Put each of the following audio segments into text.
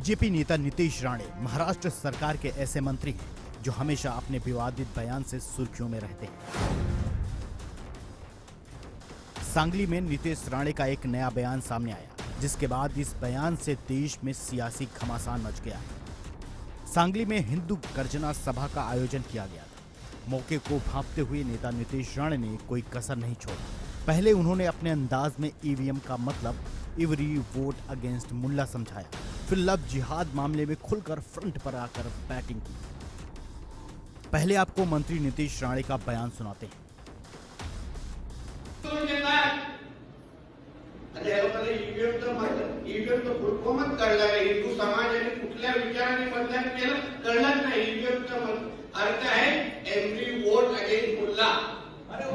BJP नेता नीतीश राणे महाराष्ट्र सरकार के ऐसे मंत्री हैं जो हमेशा अपने विवादित बयान से सुर्खियों में रहते हैं। सांगली में नीतीश राणे का एक नया बयान सामने आया, जिसके बाद इस बयान से देश में सियासी घमासान मच गया है। सांगली में हिंदू गर्जना सभा का आयोजन किया गया था। मौके को भांपते हुए नेता नीतीश राणे ने कोई कसर नहीं छोड़ा। पहले उन्होंने अपने अंदाज में ईवीएम का मतलब एवरी वोट अगेंस्ट मुल्ला समझाया, फिर लव जिहाद मामले में खुलकर फ्रंट पर आकर बैटिंग की। पहले आपको मंत्री नीतीश राणे का बयान सुनाते हैं। ईव्हीएम तो फुलफॉर्मच कळलं नाही। हिंदू समाजाने कुठल्या विचाराने मतदान केलं कळलंच नाही। ईव्हीएमचा अर्थ आहे एव्हरी वोट अगेन्स्ट मुल्ला। अरे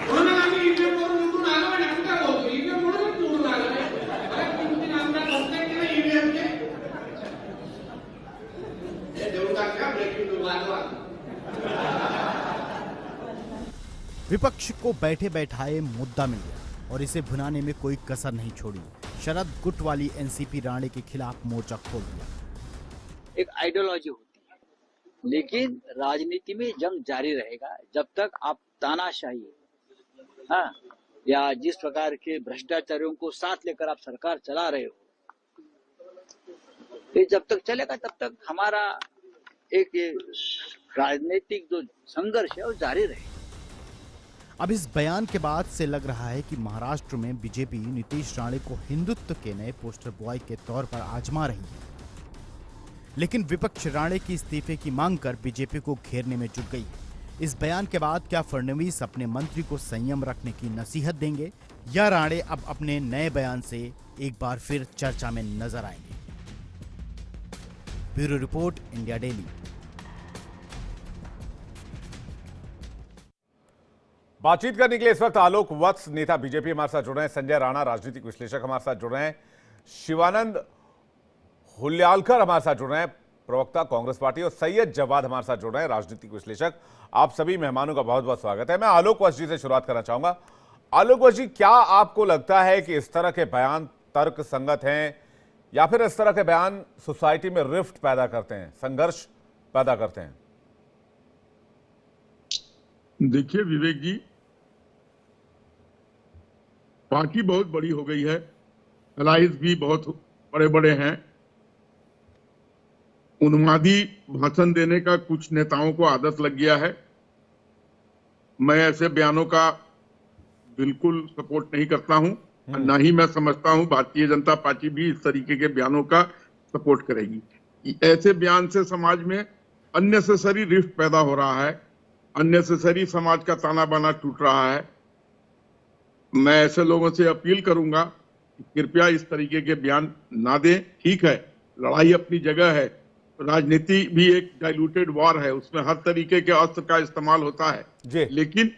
म्हणून आम्ही ईव्हीएम वरून निवडून आलो आणि आम्ही काय बोलतो ईव्हीएम म्हणूनच निवडून आलो नाही। किती आमदार असतात की नाही ईव्हीएमचे हे देऊन टाका ब्रेकिंग न्यूज वाजवा। विपक्ष को बैठे बैठाए मुद्दा मिल गया और इसे भुनाने में कोई कसर नहीं छोड़ी। शरद गुट वाली एनसीपी राणे के खिलाफ मोर्चा खोल दिया। एक आइडियोलॉजी होती है, लेकिन राजनीति में जंग जारी रहेगा जब तक आप तानाशाही या जिस प्रकार के भ्रष्टाचारियों को साथ लेकर आप सरकार चला रहे हो, ये जब तक चलेगा तब तक हमारा एक राजनीतिक जो संघर्ष है वो जारी रहेगा। अब इस बयान के बाद से लग रहा है कि महाराष्ट्र में बीजेपी नीतीश राणे को हिंदुत्व के नए पोस्टर बॉय के तौर पर आजमा रही है। लेकिन विपक्ष राणे की इस्तीफे की मांग कर बीजेपी को घेरने में जुट गई है। इस बयान के बाद क्या फडणवीस अपने मंत्री को संयम रखने की नसीहत देंगे या राणे अब अपने नए बयान से एक बार फिर चर्चा में नजर आएंगे? Bureau report, India daily. बातचीत करने के लिए इस वक्त आलोक वत्स नेता बीजेपी हमारे साथ जुड़ रहे हैं, संजय राणा राजनीतिक विश्लेषक हमारे साथ जुड़ रहे हैं, शिवानंद हुल्यालकर हमारे साथ जुड़ रहे हैं, प्रवक्ता कांग्रेस पार्टी, और सैयद जवाद हमारे साथ जुड़ रहे हैं, राजनीतिक विश्लेषक। आप सभी मेहमानों का बहुत बहुत स्वागत है। मैं आलोक वत्स जी से शुरुआत करना चाहूंगा। आलोक वत्स जी, क्या आपको लगता है कि इस तरह के बयान तर्क संगत हैं या फिर इस तरह के बयान सोसाइटी में रिफ्ट पैदा करते हैं, संघर्ष पैदा करते हैं? देखिए विवेक जी, पार्टी बहुत बड़ी हो गई है, अलायंस भी बहुत बड़े बड़े हैं। उन्मादी भाषण देने का कुछ नेताओं को आदत लग गया है। मैं ऐसे बयानों का बिल्कुल सपोर्ट नहीं करता हूं, ना ही मैं समझता हूं भारतीय जनता पार्टी भी इस तरीके के बयानों का सपोर्ट करेगी। ऐसे बयान से समाज में अननेसेसरी रिफ्ट पैदा हो रहा है, अननेसेसरी समाज का ताना बाना टूट रहा है। मैं ऐसे लोगों से अपील करूंगा कि कृपया इस तरीके के बयान ना दें। ठीक है, लड़ाई अपनी जगह है, राजनीति भी एक डाइल्यूटेड वॉर है, उसमें हर तरीके के अस्त्र का इस्तेमाल होता है, लेकिन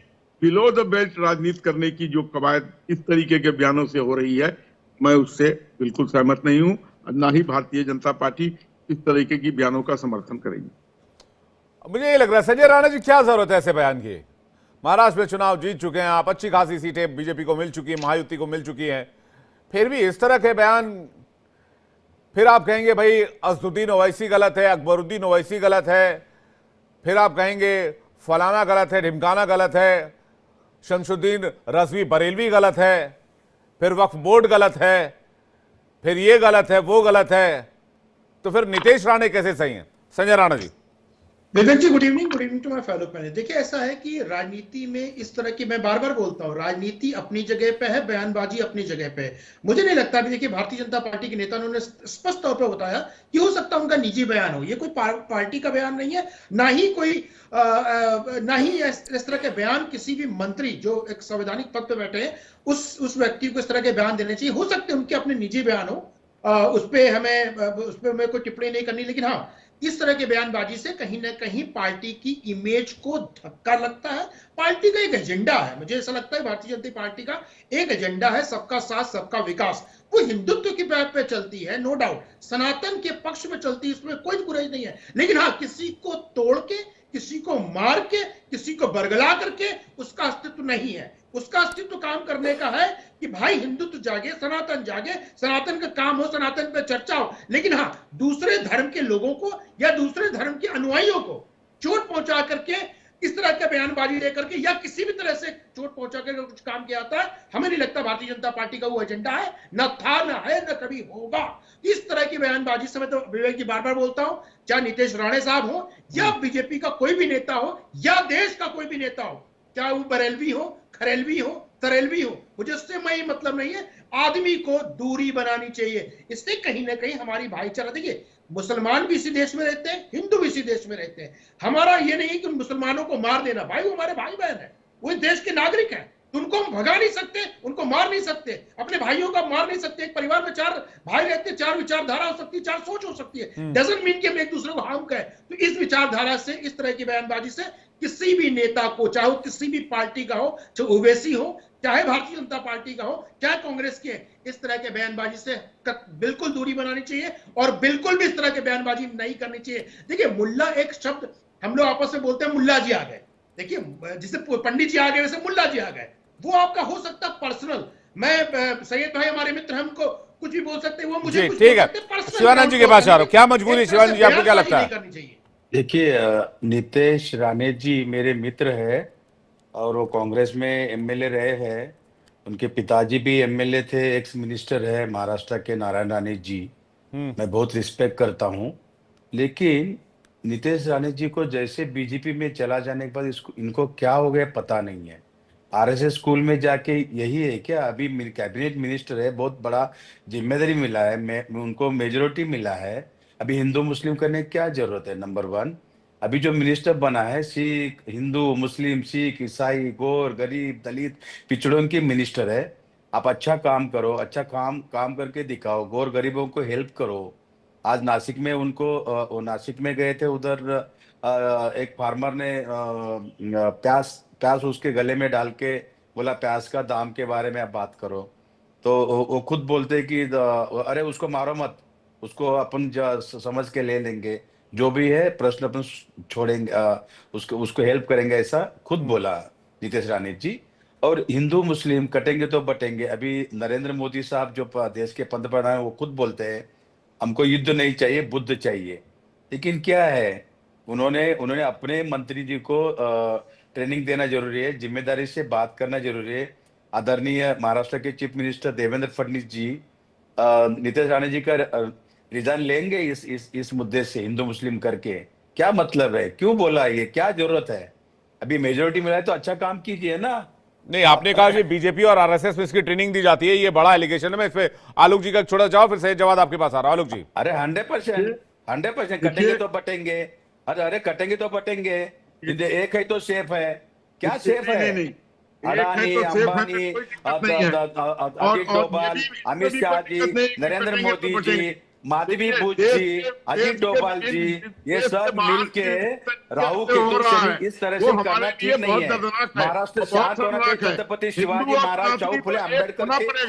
बिलो द बेल्ट राजनीति करने की जो कवायद इस तरीके के बयानों से हो रही है, मैं उससे बिल्कुल सहमत नहीं हूं, ना ही भारतीय जनता पार्टी इस तरीके की बयानों का समर्थन करेगी। मुझे ये लग रहा है संजय राणा जी, क्या जरूरत है ऐसे बयान की? महाराष्ट्र में चुनाव जीत चुके हैं आप, अच्छी खासी सीटें बीजेपी को मिल चुकी है, महायुति को मिल चुकी है, फिर भी इस तरह के बयान, फिर आप कहेंगे भाई असदुद्दीन ओवैसी गलत है, अकबरुद्दीन ओवैसी गलत है, फिर आप कहेंगे फलाना गलत है, ढिमकाना गलत है, शमशुद्दीन रजवी बरेलवी गलत है, फिर वक्फ बोर्ड गलत है, फिर ये गलत है, वो गलत है, तो फिर नीतीश राणे कैसे सही है? Sanjay Rana ji. Vivek ji, good evening to my fellow panel. देखिए, ऐसा है कि राजनीति में इस तरह की, मैं बार बार बोलता हूं, राजनीति अपनी जगह पे है, बयानबाजी अपनी जगह पे है। मुझे नहीं लगता भी, देखिए भारतीय जनता पार्टी के नेता ने स्पष्ट तौर पर बताया कि हो सकता है उनका निजी बयान हो, ये कोई पार्टी का बयान नहीं है, ना ही इस तरह के बयान किसी भी मंत्री जो एक संवैधानिक पद पे बैठे हैं उस व्यक्ति को इस तरह के बयान देने चाहिए। हो सकते हैं उनके अपने निजी बयान हो, उस पर हमें कोई टिप्पणी नहीं करनी, लेकिन हाँ, इस तरह के बयानबाजी से कहीं ना कहीं पार्टी की इमेज को धक्का लगता है। पार्टी का एक एजेंडा है, मुझे ऐसा लगता है भारतीय जनता पार्टी का एक एजेंडा है, सबका साथ सबका विकास। वो हिंदुत्व की बात पे चलती है, नो डाउट, सनातन के पक्ष में चलती है, इसमें कोई गुरेज नहीं है। लेकिन हाँ, किसी को तोड़ के, किसी को मार के, किसी को बरगला करके उसका अस्तित्व नहीं है। उसका अस्तित्व काम करने का है कि भाई हिंदुत्व जागे, सनातन का काम हो, सनातन पे चर्चा हो, लेकिन हाँ दूसरे धर्म के लोगों को या दूसरे धर्म के अनुयायियों को चोट पहुंचा करके इस तरह का बयानबाजी लेकर के या किसी भी तरह से चोट पहुंचा करके कुछ काम किया जाता है, हमें नहीं लगता भारतीय जनता पार्टी का वो एजेंडा है, न था, न है, न कभी होगा। इस तरह की बयानबाजी से मैं तो विवेक जी बार बार बोलता हूं, चाहे नीतीश राणे साहब हो या बीजेपी का कोई भी नेता हो या देश का कोई भी नेता हो, चाहे वो बरेलवी हो, खरेलवी हो, तरेलवी हो, मुझे उससे कोई मतलब नहीं है। आदमी को दूरी बनानी चाहिए, इससे कहीं ना कहीं हमारी भाईचारा, देखिए मुसलमान भी इसी देश में रहते हैं, हिंदू भी इसी देश में रहते हैं। हमारा ये नहीं कि मुसलमानों को मार देना, भाई वो हमारे भाई बहन है, वो देश के नागरिक हैं, तो उनको हम भगा नहीं सकते, उनको मार नहीं सकते, अपने भाइयों का मार नहीं सकते। एक परिवार में 4 भाई रहते हैं, 4 विचारधारा हो सकती है, 4 सोच हो सकती है, डजंट मीन कि हम एक दूसरे को हार्म करें। तो इस विचारधारा से, इस तरह की बयानबाजी से किसी भी नेता को, चाहे किसी भी पार्टी का हो, चाहे ओवैसी हो, चाहे भारतीय जनता पार्टी का हो, चाहे कांग्रेस के, इस तरह के बयानबाजी से बिल्कुल दूरी बनानी चाहिए और बिल्कुल भी इस तरह के बयानबाजी नहीं करनी चाहिए। देखिए मुल्ला एक शब्द हम लोग आपस में बोलते हैं, मुल्ला जी आ गए, देखिए जिसे पंडित जी आ गए वैसे मुल्ला जी आ गए, वो आपका हो सकता है पर्सनल। मैं सैयद भाई हमारे मित्र, हमको कुछ भी बोल सकते हैं, वो मुझे कुछ ठीक है। पर्सनल। शिवानंद जी के पास आ रहा हूं, क्या मजबूरी शिवानंद जी, आपको क्या लगता है? देखिए नीतीश राणे जी मेरे मित्र है और वो कांग्रेस में एमएलए रहे हैं, उनके पिताजी भी एमएलए थे, एक्स मिनिस्टर है महाराष्ट्र के नारायण राणे जी, मैं बहुत रिस्पेक्ट करता हूं। लेकिन नीतीश राणे जी को जैसे बीजेपी में चला जाने के बाद इनको क्या हो गया पता नहीं है। आरएसएस स्कूल में जाके यही है क्या, अभी कैबिनेट मिनिस्टर है, बहुत बड़ा जिम्मेदारी मिला है, उनको मेजोरिटी मिला है, अभी हिंदू मुस्लिम करने की क्या जरूरत है? नंबर 1, अभी जो मिनिस्टर बना है सिख, हिंदू, मुस्लिम, सिख, ईसाई, गोर, गरीब, दलित, पिछड़ों की मिनिस्टर है। आप अच्छा काम करो, अच्छा काम करके दिखाओ, गोर गरीबों को हेल्प करो। आज नासिक में वो नासिक में गए थे, उधर एक फार्मर ने प्याज उसके गले में डाल के बोला प्याज का दाम के बारे में आप बात करो, तो वो खुद बोलते कि अरे उसको मारो मत, उसको अपन समझ के ले लेंगे, जो भी है प्रश्न अपन छोड़ेंगे, उसको हेल्प करेंगे, ऐसा खुद बोला नीतीश राणे जी। और हिंदू मुस्लिम कटेंगे तो बटेंगे। अभी नरेंद्र मोदी साहब जो देश के पंतप्रधान है, वो खुद बोलते हैं हमको युद्ध नहीं चाहिए, बुद्ध चाहिए। लेकिन क्या है, उन्होंने अपने मंत्री जी को ट्रेनिंग देना जरूरी है, जिम्मेदारी से बात करना जरूरी है। आदरणीय महाराष्ट्र के चीफ मिनिस्टर देवेंद्र फडणवीस जी नीतीश राणे जी का रिजाइन लेंगे इस मुद्दे से, हिंदू मुस्लिम करके? क्या मतलब है, क्यों बोला, ये क्या जरूरत है? अभी मेजोरिटी मिला है तो अच्छा काम कीजिए ना। नहीं, आपने कहा कि बीजेपी और आरएसएस में इसकी ट्रेनिंग दी जाती है, ये बड़ा एलिगेशन है। मैं इस पे आलोक जी का छोड़ा जाओ, फिर सही जवाब आपके पास आ रहा है। आलोक जी। अरे 100% कटेंगे तो बटेंगे, अरे कटेंगे तो बटेंगे, एक है तो सेफ है, क्या सेफ है? अडानी, अंबानी, अजित डोभाल, अमित शाह जी, नरेंद्र मोदी जी, माधवी भूत जी, अजित डोभाल जी, ये सब मिलके राहु केतु से इस तरह से करना ठीक नहीं है। महाराष्ट्र शांत होना चाहिए, छत्रपति शिवाजी महाराज, चौक फुले अम्बेडकर पूरे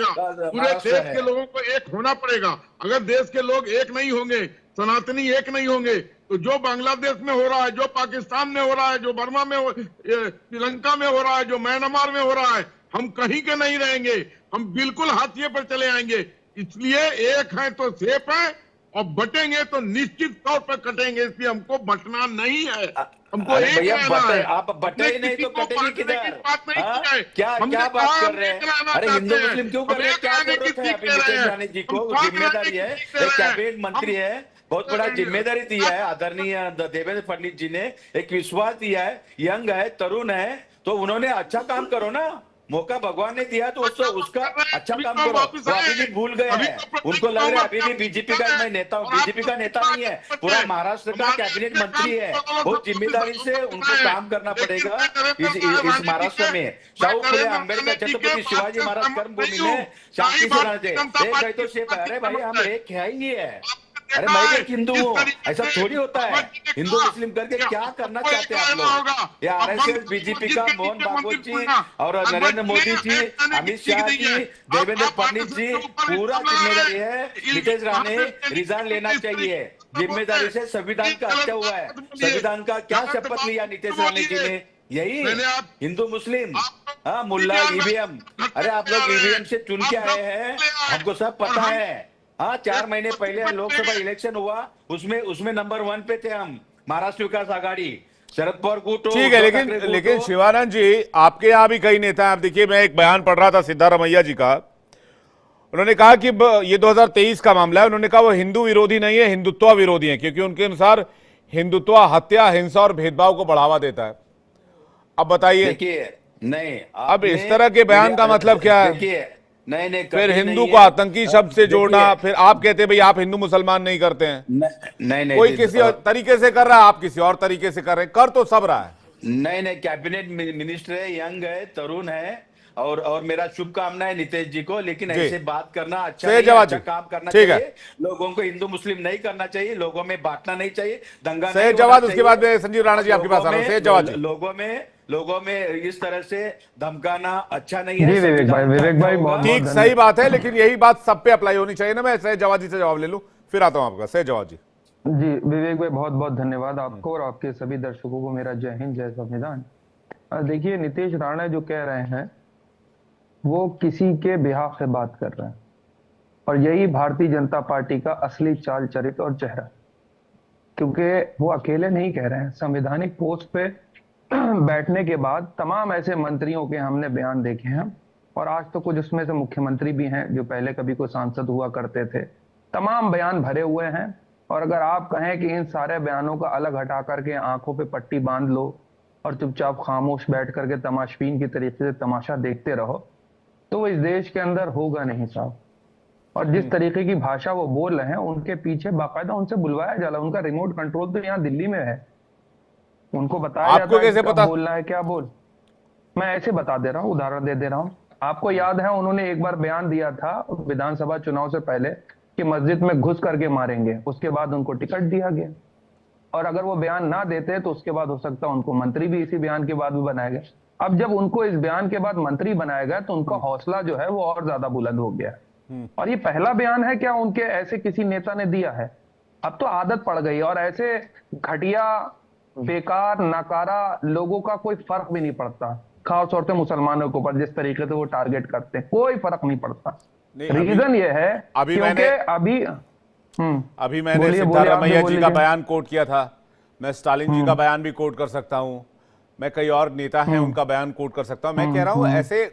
देश के लोगों को एक होना पड़ेगा। अगर देश के लोग एक नहीं होंगे, सनातनी एक नहीं होंगे, तो जो बांग्लादेश में हो रहा है, जो पाकिस्तान में हो रहा है, जो बर्मा में, श्रीलंका में हो रहा है, जो म्यांमार में हो रहा है, हम कहीं के नहीं रहेंगे, हम बिल्कुल हाथिए पर चले आएंगे। इसलिए एक है तो सेफ है और बटेंगे तो निश्चित तौर पर कटेंगे, इसलिए हमको बटना नहीं है, हमको एक रहना है। आप बटे ही नहीं तो कटेंगे किधर? क्या बात कर रहे हैं? अरे हिंदू मुस्लिम क्यों कर रहे हैं? क्या जरूरत है? अभी नीतीश राणे जी को जिम्मेदारी है, एक कैबिनेट मंत्री है, बहुत बड़ा जिम्मेदारी दिया है आदरणीय देवेंद्र फडणवीस जी ने, एक विश्वास दिया है, यंग है, तरुण है, तो उन्होंने अच्छा काम करो ना, मौका भगवान ने दिया तो उसका अच्छा काम करो। वो अभी भी भूल गए हैं, उनको लग रहा है अभी भी बीजेपी का मैं नेता हूँ। बीजेपी का नेता नहीं है, पूरा महाराष्ट्र का कैबिनेट मंत्री है, बहुत जिम्मेदारी से उनको काम करना पड़ेगा इस महाराष्ट्र में। शाहू फुले अम्बेडकर, छत्रपति शिवाजी महाराज कर्मभूमि में शांति से रहते, एक है तो सेफ है। अरे भाई हम एक है ही है, अरे मैं भी एक हिंदू हूँ, ऐसा थोड़ी होता है। हिंदू मुस्लिम करके क्या करना चाहते हैं आप लोग? ये आरएसएस, बीजेपी का मोहन भागवत जी और नरेंद्र मोदी जी, अमित शाह जी, देवेंद्र फडणवीस जी, पूरा जिम्मेदारी है। नीतीश राणे रिजाइन लेना चाहिए, जिम्मेदारी से। संविधान का हत्या हुआ है, संविधान का क्या शपथ लिया नीतीश राणे जी ने? यही मैंने हिंदू मुस्लिम, हाँ, मुल्ला ईवीएम। अरे आप लोग ईवीएम से चुन के आए हैं, हमको सब पता है। हाँ, 4 महीने पहले लोकसभा इलेक्शन हुआ, उसमें नंबर 1 पे थे हम, महाराष्ट्र विकास आघाड़ी, शरद पवार गुट। ठीक है, लेकिन शिवानंद जी, आपके यहाँ भी कई नेता हैं। आप देखिए, मैं एक बयान पढ़ रहा था सिद्धारमैया जी का। उन्होंने कहा कि ये 2023 का मामला है। उन्होंने कहा वो हिंदू विरोधी नहीं है, हिंदुत्व विरोधी है, क्योंकि उनके अनुसार हिंदुत्व हत्या, हिंसा और भेदभाव को बढ़ावा देता है। अब बताइए, देखिए, नहीं, अब इस तरह के बयान का मतलब क्या है? देखिए, नहीं, फिर हिंदू को आतंकी शब्द से जोड़ना, फिर आप कहते हैं भाई आप हिंदू मुसलमान नहीं करते हैं। नहीं, कोई किसी और तरीके से कर रहा है, आप किसी और तरीके से कर रहे हैं, कर तो सब रहा है। नहीं, कैबिनेट मिनिस्टर है, यंग है, तरुण है, और मेरा शुभकामना है नीतीश जी को। लेकिन ऐसे बात करना अच्छा नहीं है, अच्छा काम करना चाहिए। लोगों को हिंदू मुस्लिम नहीं करना चाहिए, लोगों में बांटना नहीं चाहिए, दंगा नहीं होना चाहिए। उसके बाद में संजीव राणा जी आपके पास आ रहा हूं। सही जवाब जी। लोगों में इस तरह से धमकाना अच्छा नहीं है। विवेक भाई ठीक, सही बात है, लेकिन यही बात सब पे अप्लाई होनी चाहिए ना। मैं सही जवाब जी से जवाब ले लूं, फिर आता हूं आपका। सही जवाब जी। जी विवेक भाई, बहुत बहुत धन्यवाद आपको और आपके सभी दर्शकों को मेरा जय हिंद, जय संविधान। देखिए, नीतीश राणा जो कह रहे हैं वो किसी के बिहाफ से बात कर रहे हैं, और यही भारतीय जनता पार्टी का असली चाल चरित्र और चेहरा, क्योंकि वो अकेले नहीं कह रहे हैं। संवैधानिक पोस्ट पे बैठने के बाद तमाम ऐसे मंत्रियों के हमने बयान देखे हैं, और आज तो कुछ उसमें से मुख्यमंत्री भी हैं जो पहले कभी कोई सांसद हुआ करते थे। तमाम बयान भरे हुए हैं, और अगर आप कहें कि इन सारे बयानों का अलग हटा करके आंखों पे पट्टी बांध लो और चुपचाप खामोश बैठ करके तमाशबीन की तरीके से तमाशा देखते रहो, तो वो इस देश के अंदर होगा नहीं साहब। और जिस तरीके की भाषा वो बोल रहे हैं, उनके पीछे बाकायदा उनसे बुलवाया जाला। उनका रिमोट कंट्रोल तो यहाँ दिल्ली में है, उनको बताया आपको कैसे पता बोलना है, क्या बोल। मैं ऐसे बता दे रहा हूँ, उदाहरण दे रहा हूँ। आपको याद है उन्होंने एक बार बयान दिया था विधानसभा चुनाव से पहले कि मस्जिद में घुस करके मारेंगे, उसके बाद उनको टिकट दिया गया। और अगर वो बयान ना देते तो उसके बाद हो सकता है उनको मंत्री भी इसी बयान के बाद भी बनाया गया। अब जब उनको इस बयान के बाद मंत्री बनाया गया तो उनका हौसला जो है वो और ज्यादा बुलंद हो गया। और ये पहला बयान है क्या उनके ऐसे किसी नेता ने दिया है? अब तो आदत पड़ गई, और ऐसे घटिया, बेकार, नकारा लोगों का कोई फर्क भी नहीं पड़ता, खास तौर से मुसलमानों के ऊपर जिस तरीके से वो टारगेट करते हैं, कोई फर्क नहीं पड़ता। रीजन ये है क्योंकि अभी मैंने सिद्धारमैया जी का बयान कोट किया था, मैं स्टालिन जी का बयान भी कोट कर सकता हूं, मैं कई और नेता हैं उनका बयान कोट कर सकता हूं। मैं कह रहा हूं ऐसे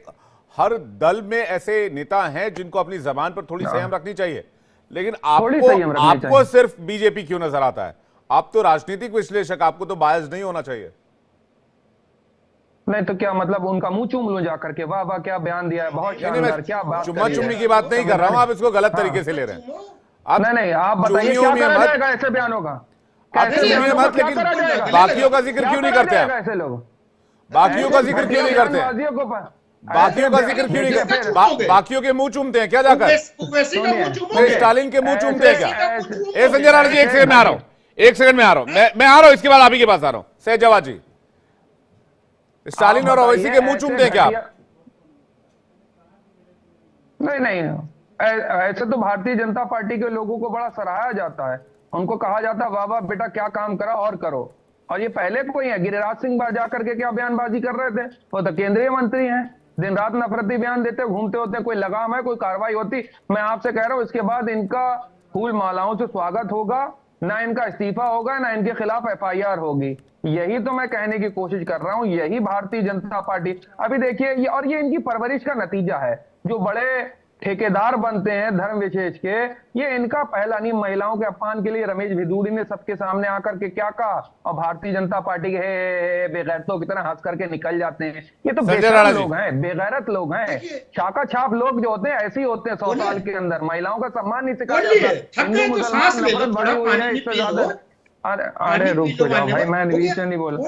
हर दल में ऐसे नेता हैं जिनको अपनी जबान पर थोड़ी संयम रखनी चाहिए। लेकिन आपको सिर्फ बीजेपी क्यों नजर आता है? आप तो राजनीतिक विश्लेषक, आपको तो बायस नहीं होना चाहिए। नहीं तो क्या मतलब उनका मुंह चूम लूं जाकर के, वाह वाह क्या बयान दिया है, बहुत शानदार, क्या बात। चुम्मा चुम्मी की बात नहीं कर रहा हूं, आप इसको गलत तरीके से ले रहे हैं। आप नहीं, आप बताइए क्या करा जाएगा ऐसे बयानों का? मत, लेकिन बाकियों का जिक्र क्यों नहीं करते हैं ऐसे लोग? बाकियों का जिक्र क्यों नहीं करते? बाकियों का जिक्र क्यों नहीं करते? बाकियों के मुंह चूमते हैं क्या जाकर? स्टालिन के मुंह चूमते हैं क्या? ए संजय राणा जी, एक सेकंड में आ रहा हूं, एक सेकंड में आ रहा हूं, मैं आ रहा हूं, इसके बाद आप ही के पास आ रहा हूं। सहजवाद जी, स्टालिन और ओवैसी के मुंह चूमते हैं क्या आप? नहीं, ऐसे तो भारतीय जनता पार्टी के लोगों को बड़ा सराहा जाता है, उनको कहा जाता है वाह वाह बेटा क्या काम करा और करो। और ये पहले कोई है, गिरिराज सिंह जाकर के क्या बयानबाजी कर रहे थे? वो तो केंद्रीय मंत्री हैं, दिन रात नफरती बयान देते घूमते होते, कोई लगाम है, कोई कार्रवाई होती? मैं आपसे कह रहा हूं इसके बाद इनका फूल मालाओं से स्वागत होगा, ना इनका इस्तीफा होगा, ना इनके खिलाफ FIR होगी। यही तो मैं कहने की कोशिश कर रहा हूं, यही भारतीय जनता पार्टी। अभी देखिए और ये इनकी परवरिश का नतीजा है। जो बड़े ठेकेदार बनते हैं धर्म विशेष के, ये इनका पहला नहीं। महिलाओं के अपमान के लिए रमेश भिदूड़ी ने सबके सामने आकर के क्या कहा, और भारतीय जनता पार्टी के बेगैरतों की तरह हंस करके निकल जाते हैं। ये तो बेगैरत लोग हैं, बेगैरत लोग हैं। शाका छाप लोग जो होते हैं ऐसे ही होते हैं। 100 साल के अंदर महिलाओं का सम्मान नहीं सिखाया जाता। हिंदू मुसलमान नफरत बढ़ी हुई है इससे ज्यादा। अरे रुक तो जाओ भाई, मैं बीच में नहीं बोला,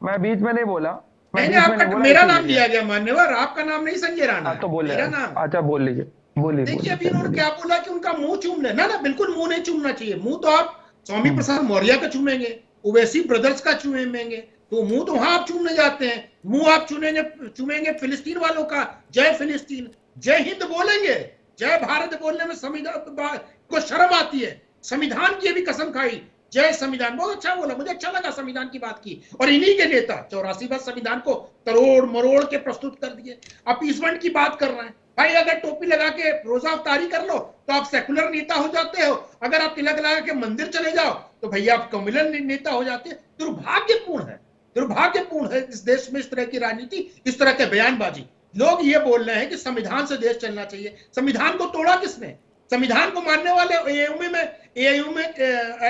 मैं बीच में नहीं बोला। मेरा नाम लिया गया मान्यवर, आपका नाम नहीं संजय राणा तो बोल रहे हैं। अच्छा बोल लीजिए, बोलिए। देखिए अभी उन्होंने क्या बोला कि उनका मुंह चूम ले ना, बिल्कुल मुंह नहीं चूमना चाहिए। मुंह तो आप स्वामी प्रसाद मौर्य का चूमेंगे, ओवैसी ब्रदर्स का चूमेंगे, तो मुंह तो वहां आप चूमने जाते हैं। मुंह आप चूमेंगे फिलिस्तीन वालों का, जय फिलिस्तीन, जय हिंद बोलेंगे, जय भारत बोलने में संविधान को शर्म आती है। संविधान की भी कसम खाई, जय संविधान, बहुत अच्छा बोला, मुझे अच्छा लगा संविधान की बात की। और इन्हीं के नेता 84 बार संविधान को तरोड़ मरोड़ के प्रस्तुत कर दिए। अपीसमेंट की बात कर रहे हैं भाई, अगर टोपी लगा के रोजा अफ्तारी कर लो तो आप सेकुलर नेता हो जाते हो, अगर आप तिलक लगा के मंदिर चले जाओ तो भैया आप कम्युनल नेता हो जाते हैं। दुर्भाग्यपूर्ण है, दुर्भाग्यपूर्ण है इस देश में इस तरह की राजनीति, इस तरह के बयानबाजी। लोग ये बोल रहे हैं कि संविधान से देश चलना चाहिए। संविधान को तोड़ा किसने? संविधान को मानने वाले एआईयू में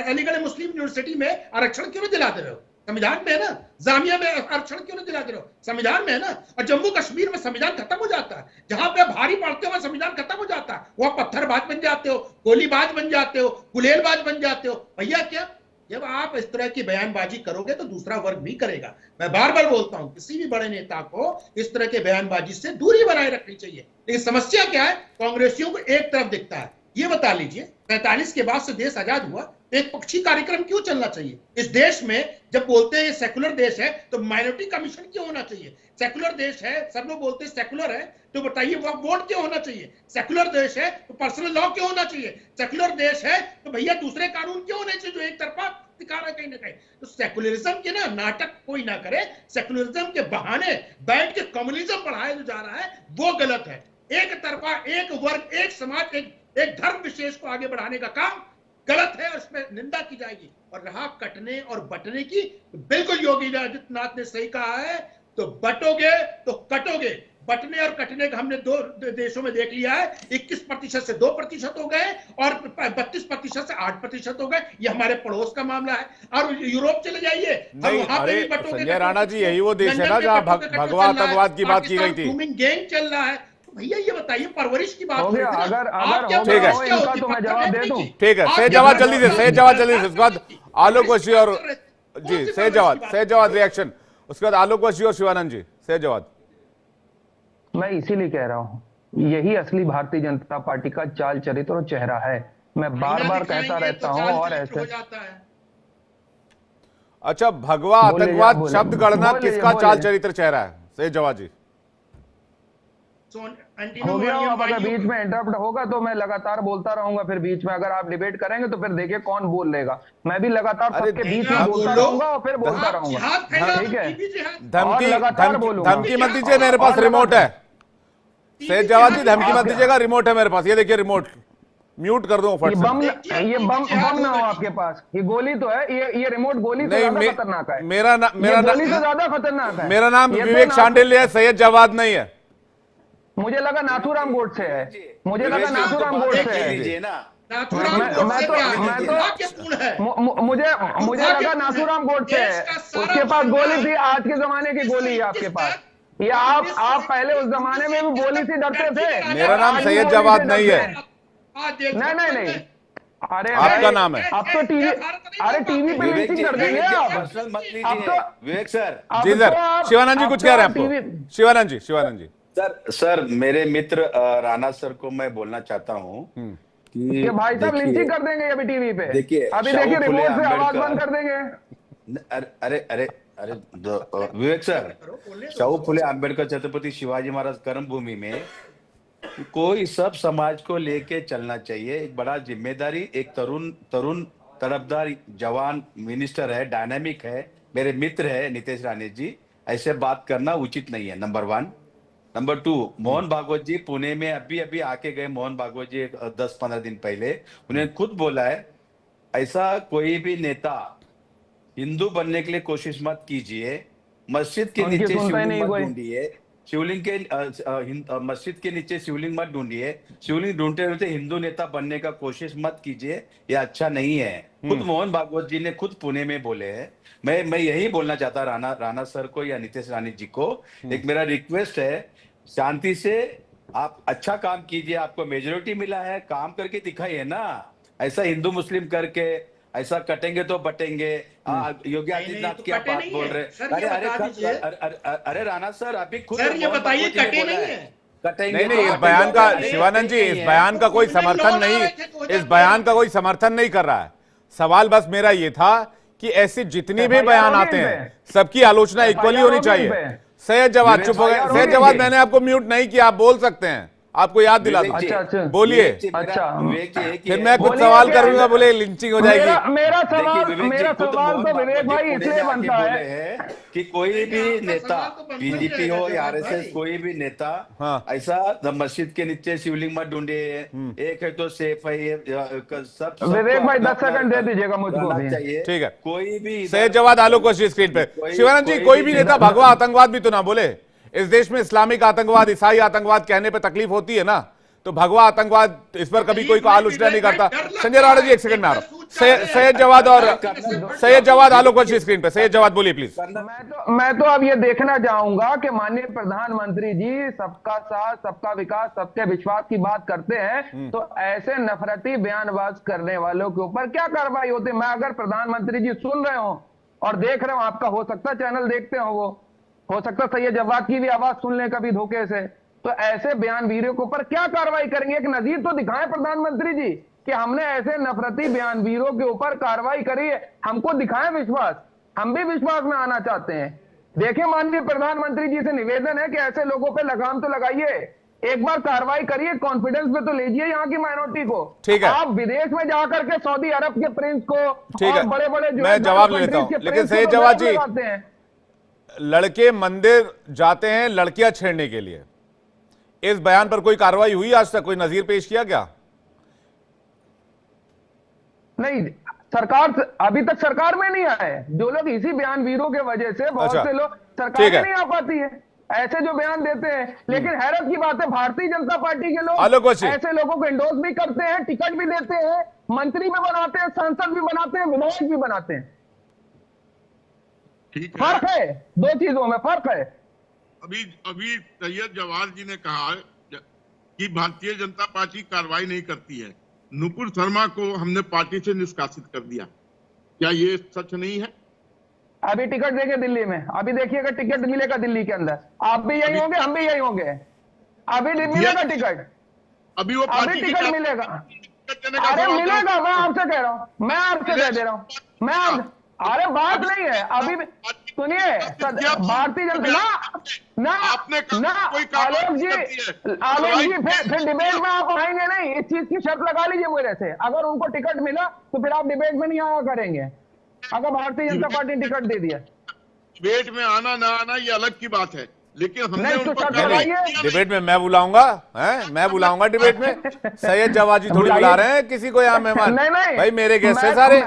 अलीगढ़ मुस्लिम यूनिवर्सिटी में आरक्षण क्यों नहीं दिलाते रहे हो? संविधान में है ना। जामिया में आरक्षण क्यों नहीं दिलाते रहो? संविधान में है ना। और जम्मू कश्मीर में संविधान खत्म हो जाता है, जहां पे भारी पड़ते हो संविधान खत्म हो जाता है, वहां पत्थरबाज बन जाते हो, गोलीबाज बन जाते हो, गुलेलबाज बन जाते हो। भैया क्या, जब आप इस तरह की बयानबाजी करोगे तो दूसरा वर्ग भी करेगा। मैं बार बार बोलता हूं, किसी भी बड़े नेता को इस तरह के बयानबाजी से दूरी बनाए रखनी चाहिए। लेकिन समस्या क्या है, कांग्रेसियों को एक तरफ दिखता है। ये बता लीजिए 45 के बाद से देश आजाद हुआ, एक पक्षी कार्यक्रम क्यों चलना चाहिए इस देश में? जब बोलते हैं ये सेकुलर देश है तो माइनॉरिटी कमीशन क्यों होना चाहिए? सेकुलर देश है, सब लोग बोलते हैं सेकुलर है, तो बताइए वोट क्यों होना चाहिए? सेकुलर देश है तो पर्सनल लॉ क्यों होना चाहिए? सेकुलर देश है तो भैया दूसरे कानून क्यों होने चाहिए जो एक तरफा दिखा रहा है कहीं ना कहीं? तो सेकुलरिज्म के ना नाटक कोई ना करे, सेकुलरिज्म के बहाने बैठ के कम्युनिज्म बढ़ाया जो जा रहा है वो गलत है। एक तरफा, एक वर्ग, एक समाज, एक धर्म विशेष को आगे बढ़ाने का काम गलत है और इसमें निंदा की जाएगी। और रहा कटने और बटने की, तो बिल्कुल योगी आदित्यनाथ ने सही कहा है, तो बटोगे तो कटोगे। बटने और कटने का हमने 2 देशों में देख लिया है, 21% से 2% हो गए और 32% से 8% हो गए। ये हमारे पड़ोस का मामला है। और यूरोप चले जाइए, संजय राणा जी, यही वो देश है ना जहाँ भगवा आतंकवाद की बात की गई थी। गैंग चल रहा है। भैया ये बताइए, परवरिश की बात अगर ठीक है तो मैं जवाब दे दूं। ठीक है, सही जवाब जल्दी से, सही जवाब जल्दी से। उसके बाद आलोक वशी और जी सही जवाब रिएक्शन, उसके बाद आलोक वशी और शिवानंद जी सही जवाब। मैं इसीलिए कह रहा हूं यही असली भारतीय जनता पार्टी का चाल चरित्र और चेहरा है। मैं बार बार कहता रहता हूं। और ऐसे अच्छा, भगवा आतंकवाद शब्द गणना किसका चाल चरित्र चेहरा है? सही जवाब जी। हो गया। अब अगर बीच में इंटरप्ट होगा तो मैं लगातार बोलता रहूंगा, फिर बीच में अगर आप डिबेट करेंगे तो फिर देखिए कौन बोल लेगा। मैं भी लगातार सबके बीच में बोलता रहूंगा और फिर बोलता रहूंगा, ठीक है? धमकी मत दीजिए, मेरे पास रिमोट है। सही जवाब जी, धमकी मत दीजिएगा, रिमोट है मेरे पास। ये देखिए रिमोट, म्यूट कर दूं फट से। ये बम ना हो आपके पास, ये गोली तो है, ये रिमोट गोली से ज्यादा खतरनाक है। मेरा गोली से ज्यादा खतरनाक है। मेरा नाम विवेक शांडिल्य है, सैयद जवाद नहीं है। मुझे लगा नाथूराम गोडसे है, मुझे लगा नाथूराम गोडसे है। मुझे लगा नाथूराम गोडसे है, उसके पास गोली थी। आज के जमाने की गोली है आपके पास। ये आप पहले उस जमाने में भी गोली से डरते थे। मेरा नाम सैयद जवाद नहीं है। नहीं। अरे आपका नाम है। अब तो टीवी, अरे टीवी पे लिंचिंग कर देंगे आप। अब तो विवेक सर जी सर, शिवानंद जी कुछ कह रहे हैं आपको? शिवानंद जी सर मेरे मित्र राणा सर को मैं बोलना चाहता हूँ कि भाई साहब लिंचिंग कर देंगे अभी टीवी पे। देखिए अभी देखिए रिमोट से आवाज बंद कर देंगे। अरे विवेक सर, शाहू फुले आंबेडकर छत्रपति शिवाजी महाराज कर्मभूमि में कोई सब समाज को लेके चलना चाहिए। एक बड़ा जिम्मेदारी, एक तरुण तरफदार जवान मिनिस्टर है, डायनामिक है, मेरे मित्र है नितेश राणे जी, ऐसे बात करना उचित नहीं है। नंबर 1। नंबर 2, मोहन भागवत जी पुणे में अभी आके गए। मोहन भागवत जी 10-15 दिन पहले, उन्हें खुद बोला है ऐसा कोई भी नेता हिंदू बनने के लिए कोशिश मत कीजिए। मस्जिद के नीचे शिवलिंग मत ढूंढिए, मस्जिद के नीचे शिवलिंग मत ढूंढिए, शिवलिंग ढूंढते ढूंढते हिंदू नेता बनने का कोशिश मत कीजिए, ये अच्छा नहीं है। खुद मोहन भागवत जी ने खुद पुणे में बोले हैं। मैं यही बोलना चाहता राणा सर को या नितेश राणे जी को, एक मेरा रिक्वेस्ट है, शांति से आप अच्छा काम कीजिए। आपको मेजोरिटी मिला है, काम करके दिखाइए ना। ऐसा हिंदू मुस्लिम करके ऐसा कटेंगे तो बटेंगे। योगी आदित्यनाथ क्या बात बोल रहे? अरे राणा सर, अभी खुद ये बताइए कटे नहीं है? नहीं, इस बयान का शिवानंद जी, इस बयान का कोई समर्थन नहीं, इस बयान का कोई समर्थन नहीं कर रहा है। सवाल बस मेरा ये था कि ऐसे जितनी भी बयान आते हैं सबकी आलोचना इक्वली होनी चाहिए। सैयद जवाद चुप हो गए। सैयद जवाद, मैंने आपको म्यूट नहीं किया, आप बोल सकते हैं, आपको याद दिला दूं। अच्छा बोलिए। अच्छा फिर मैं कुछ सवाल करूंगा, बोले लिंचिंग हो जाएगी। मेरा सवाल तो विवेक भाई इसलिए बनता है कि कोई भी नेता, बीजेपी हो या आरएसएस, कोई भी नेता ऐसा मस्जिद के नीचे शिवलिंग मत ढूंढे, एक है तो सेफ है, सब विवेक भाई 10 सेकंड दे दीजिएगा मुझको भी। चाहिए। ठीक है, कोई भी सही जवाब आलोक कोशी स्क्रीन पे। शिवानंद जी, कोई भी नेता भगवा आतंकवाद भी तो ना बोले। इस देश में इस्लामिक आतंकवाद, ईसाई आतंकवाद कहने पे तकलीफ होती है ना, तो भगवा आतंकवाद इस पर कभी कोई आलोचना नहीं करता। संजय राणा जी, एक सेकंड में आ रहा हूं। सैयद जवाद और सैयद जवाद आलोक कोशी स्क्रीन पे। सैयद जवाद बोलिए प्लीज। मैं तो अब ये देखना चाहूंगा कि माननीय प्रधानमंत्री जी सबका साथ, सबका विकास, सबके विश्वास की बात करते हैं, तो ऐसे नफरती बयानबाज करने वालों के ऊपर क्या कार्रवाई होती है। मैं अगर प्रधानमंत्री जी सुन रहे हो और देख रहे हो, आपका हो सकता है चैनल देखते हो, वो हो सकता है सैयद जवाद की भी आवाज सुन ले कभी धोखे से, तो ऐसे बयानवीरों के ऊपर क्या कार्रवाई करेंगे। एक नजीर तो दिखाएं प्रधानमंत्री जी कि हमने ऐसे नफरती बयानवीरों के ऊपर कार्रवाई करी है, हमको दिखाएं विश्वास, हम भी विश्वास में आना चाहते हैं। देखिए माननीय प्रधानमंत्री जी से निवेदन है कि ऐसे लोगों पे लगाम तो लगाइए, एक बार कार्रवाई करिए, कॉन्फिडेंस पे तो लीजिए यहाँ की माइनॉरिटी को। ठीक है, आप विदेश में जाकर के सऊदी अरब के प्रिंस को, ठीक है, बड़े बड़े मैं जवाब लेता हूँ, लेकिन सैयद जवाद जी, लड़के मंदिर जाते हैं लड़कियां छेड़ने के लिए, इस बयान पर कोई कार्रवाई हुई आज तक? कोई नजीर पेश किया क्या? नहीं, सरकार अभी तक सरकार में नहीं आए। जो लोग इसी बयानवीरों के वजह से बहुत से लोग सरकार में नहीं आ पाती है, ऐसे जो बयान देते हैं। लेकिन हैरत की बात है, भारतीय जनता पार्टी के लोग ऐसे लोगों को इंडोर्स भी करते हैं, टिकट भी देते हैं, मंत्री भी बनाते हैं, सांसद भी बनाते हैं, विधायक भी बनाते हैं। फर्क है, दो चीजों में फर्क है। अभी सैयद जवाद जी ने कहा कि भारतीय जनता पार्टी कार्रवाई नहीं करती है। नुपुर शर्मा को हमने पार्टी से निष्कासित कर दिया, क्या ये सच नहीं है? अभी टिकट देंगे दिल्ली में, अभी देखिएगा टिकट मिलेगा दिल्ली के अंदर, आप भी यही होंगे, हम भी यही होंगे, अभी मिलेगा टिकट, अभी वो अभी टिकट मिलेगा, अरे मिलेगा, मैं आपसे कह रहा हूँ, मैं आपसे कह दे रहा हूँ, अरे बात नहीं है। अभी सुनिए, भारतीय जनता आलोक जी फिर डिबेट में आप आएंगे नहीं, इस चीज की शर्त लगा लीजिए मेरे से, अगर उनको टिकट मिला तो फिर आप डिबेट में नहीं आया करेंगे, अगर भारतीय जनता पार्टी ने टिकट दे दिया। डिबेट में आना ना आना ये अलग की बात है, लेकिन हमने डिबेट में मैं बुलाऊंगा, मैं बुलाऊंगा डिबेट में। सैयद जवाद जी थोड़ी बुला रहे हैं किसी को यहाँ मेहमान, भाई मेरे गेस्ट है सारे,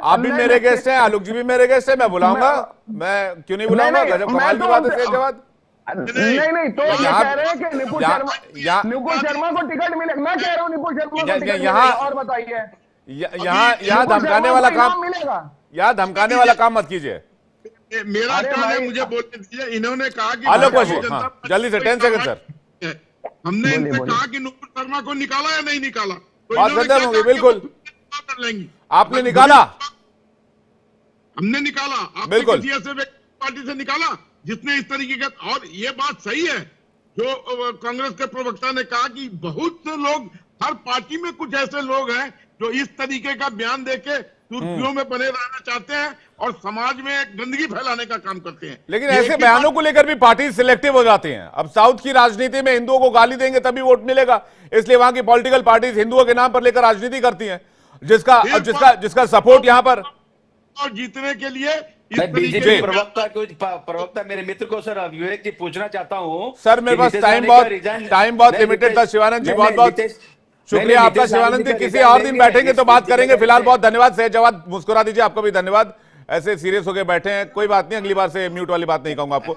आप भी मेरे गेस्ट हैं, आलोक जी भी मेरे गेस्ट हैं, मैं बुलाऊंगा, मैं क्यों नहीं बुलाऊंगा? गजब कमाल की बात है सैयद जवाद। नहीं तो ये कह रहे हैं कि नुपुर शर्मा को टिकट मिले, मैं कह रहा हूँ नुपुर शर्मा को टिकट मिलेगा, और बताइए यहाँ धमकाने वाला काम मिलेगा, यहाँ धमकाने वाला काम मत कीजिए। मेरा काम है, मुझे बोलने दीजिए। इन्होंने कहा कि आलोक जल्दी से 10 सेकंड सर, हमने इनसे कहा कि नुपुर शर्मा को निकाला या नहीं निकाला, बात खत्म होगी, बिल्कुल कर लेंगी। आपने निकाला, हमने निकाला, आपने किसी ऐसे पार्टी से निकाला जिसने इस तरीके का, और ये बात सही है जो कांग्रेस के प्रवक्ता ने कहा कि बहुत से लोग, हर पार्टी में कुछ ऐसे लोग हैं जो इस तरीके का बयान देके सुर्खियों में बने रहना चाहते हैं और समाज में गंदगी फैलाने का काम करते हैं। लेकिन ऐसे बयानों को लेकर भी पार्टी सिलेक्टिव हो जाती हैं। अब साउथ की राजनीति में हिंदुओं को गाली देंगे तभी वोट मिलेगा, इसलिए वहां की पॉलिटिकल पार्टीज हिंदुओं के नाम पर लेकर राजनीति करती हैं, जिसका सपोर्ट यहां पर और जीतने के लिए। बीजेपी प्रवक्ता मेरे मित्र को सर विवेक जी पूछना चाहता हूं। सर मेरे पास टाइम बहुत लिमिटेड था। शिवानंद जी बहुत बहुत शुक्रिया आपका। शिवानंद जी किसी और दिन बैठेंगे तो बात करेंगे, फिलहाल बहुत धन्यवाद। सैयद जवाद मुस्कुरा दीजिए, आपको भी धन्यवाद, ऐसे सीरियस होकर बैठे हैं, कोई बात नहीं, अगली बार से म्यूट वाली बात नहीं कहूंगा आपको।